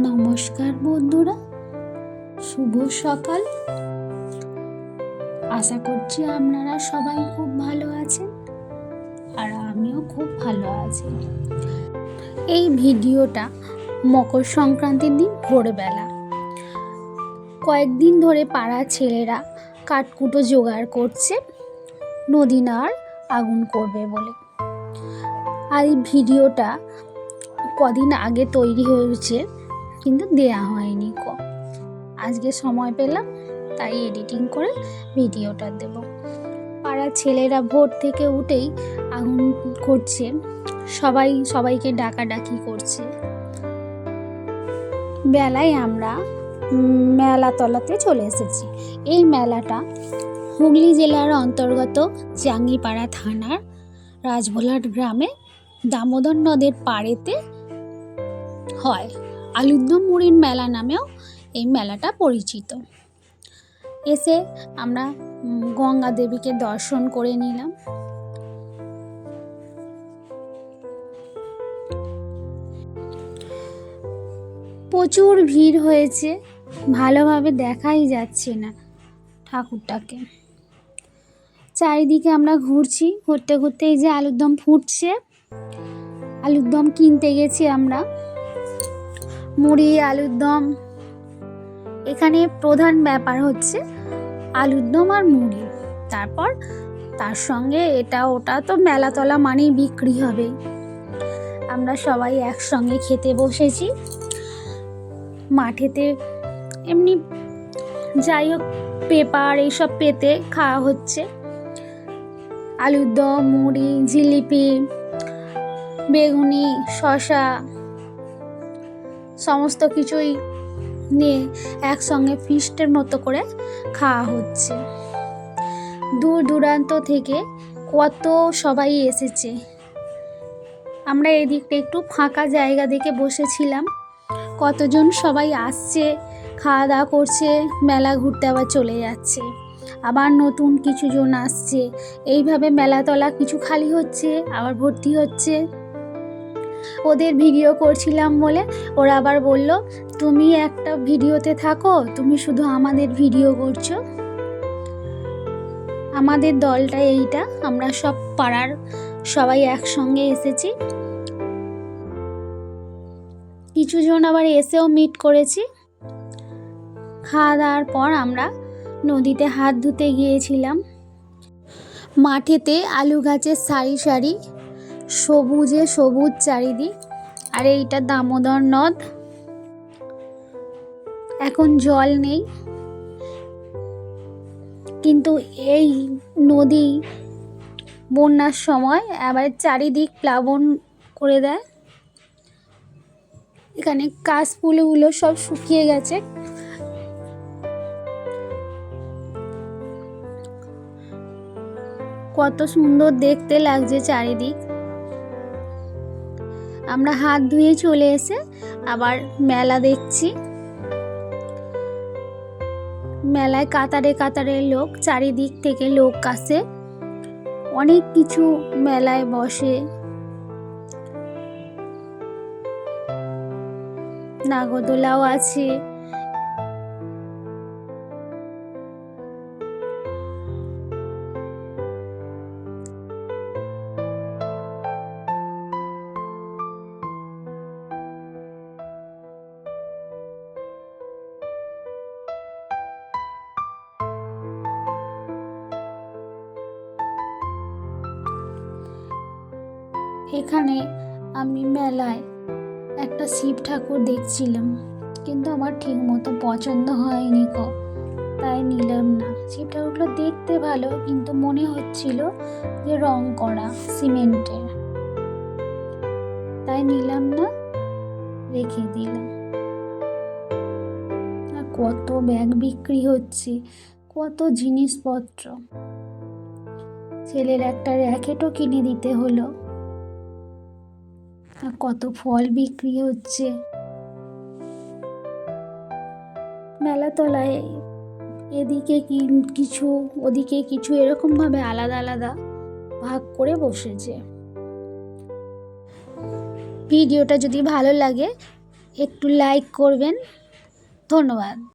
নমস্কার বন্ধুরা, শুভ সকাল। আশা করছি আপনারা সবাই খুব ভালো আছেন আর আমিও খুব ভালো আছি। এই ভিডিওটা মকর সংক্রান্তির দিন ভোরবেলা। কয়েকদিন ধরে পাড়ার ছেলেরা কাঠকুটো জোগাড় করছে নদী নাড় আগুন করবে বলে। আর এই ভিডিওটা কদিন আগে তৈরি হয়েছে, কিন্তু দেয়া হয়নি। আজকে সময় পেলাম, তাই এডিটিং করে ভিডিওটা দেব। পাড়ার ছেলেরা ভোর থেকে উঠেই আগুন করছে, সবাইকে ডাকাডাকি করছে। বেলায় আমরা মেলাতলাতে চলে এসেছি। এই মেলাটা হুগলি জেলার অন্তর্গত জাঙ্গিপাড়া থানার রাজভোলাট গ্রামে দামোদর নদের পাড়েতে হয়। আলুরদম মুড়ির মেলা নামেও এই মেলাটা পরিচিত। এসে আমরা গঙ্গা দেবীকে দর্শন করে নিলাম। প্রচুর ভিড় হয়েছে, ভালোভাবে দেখাই যাচ্ছে না ঠাকুরটাকে। চারিদিকে আমরা ঘুরছি, ঘুরতে ঘুরতে এই যে আলুরদম ফুটছে, আলুরদম কিনতে গেছি আমরা। মুড়ি, আলুরদম, এখানে প্রধান ব্যাপার হচ্ছে আলুরদম আর মুড়ি। তারপর তার সঙ্গে এটা ওটা তো মেলাতলা মানেই বিক্রি হবে। আমরা সবাই একসঙ্গে খেতে বসেছি মাঠেতে। এমনি যাই হোক, পেপার এইসব পেতে খাওয়া হচ্ছে। আলুরদম, মুড়ি, জিলিপি, বেগুনি, শসা সমস্ত কিছুই নিয়ে একসঙ্গে ফিস্টের মতো করে খাওয়া হচ্ছে। দূর দূরান্ত থেকে কত সবাই এসেছে। আমরা এদিকটা একটু ফাঁকা জায়গা দেখে বসেছিলাম। কতজন সবাই আসছে, খাওয়া দাওয়া করছে, মেলা ঘুরতে আবার চলে যাচ্ছে। আবার নতুন কিছু জন আসছে। এইভাবে মেলাতলা কিছু খালি হচ্ছে, আবার ভর্তি হচ্ছে। ওদের ভিডিও করছিলাম বলে ওরা আবার বলল, তুমি একটা ভিডিওতে থাকো, তুমি শুধু আমাদের ভিডিও করছো। আমাদের দলটা এইটা, আমরা সব পাড়ার সবাই একসঙ্গে এসেছি। কিছু জন আবার এসেও মিট করেছি। খাওয়া দাওয়ার পর আমরা নদীতে হাত ধুতে গিয়েছিলাম। মাঠেতে আলু গাছের সারি সারি, সবুজে সবুজ চারিদিক। আর এইটা দামোদর নদ। এখন জল নেই, কিন্তু এই নদী বন্যার সময় আবার চারিদিক প্লাবন করে দেয়। এখানে কাশফুলগুলো সব শুকিয়ে গেছে। কত সুন্দর দেখতে লাগছে চারিদিক। আমরা হাত ধুয়ে চলে এসে আবার মেলা দেখছি। মেলায় কাতারে কাতারে লোক, চারিদিক থেকে লোক আসে। অনেক কিছু মেলায় বসে। নাগরদোলাও আছে। এখানে আমি মেলায় একটা শিব ঠাকুর দেখছিলাম, কিন্তু আমার ঠিক মতো পছন্দ হয়নি, তাই নিলাম না। শিব ঠাকুরগুলো দেখতে ভালো, কিন্তু মনে হচ্ছিল যে রং করা সিমেন্টের, তাই নিলাম না, রেখে দিলাম। আর কত ব্যাগ বিক্রি হচ্ছে, কত জিনিসপত্র। ছেলের একটা র্যাকেটও কিনে দিতে হলো। কত ফল বিক্রি হচ্ছে। মেলাতলায় এদিকে কিছু, ওদিকে কিছু, এরকম ভাবে আলাদা আলাদা ভাগ করে বসেছে। ভিডিওটা যদি ভালো লাগে একটু লাইক করবেন। ধন্যবাদ।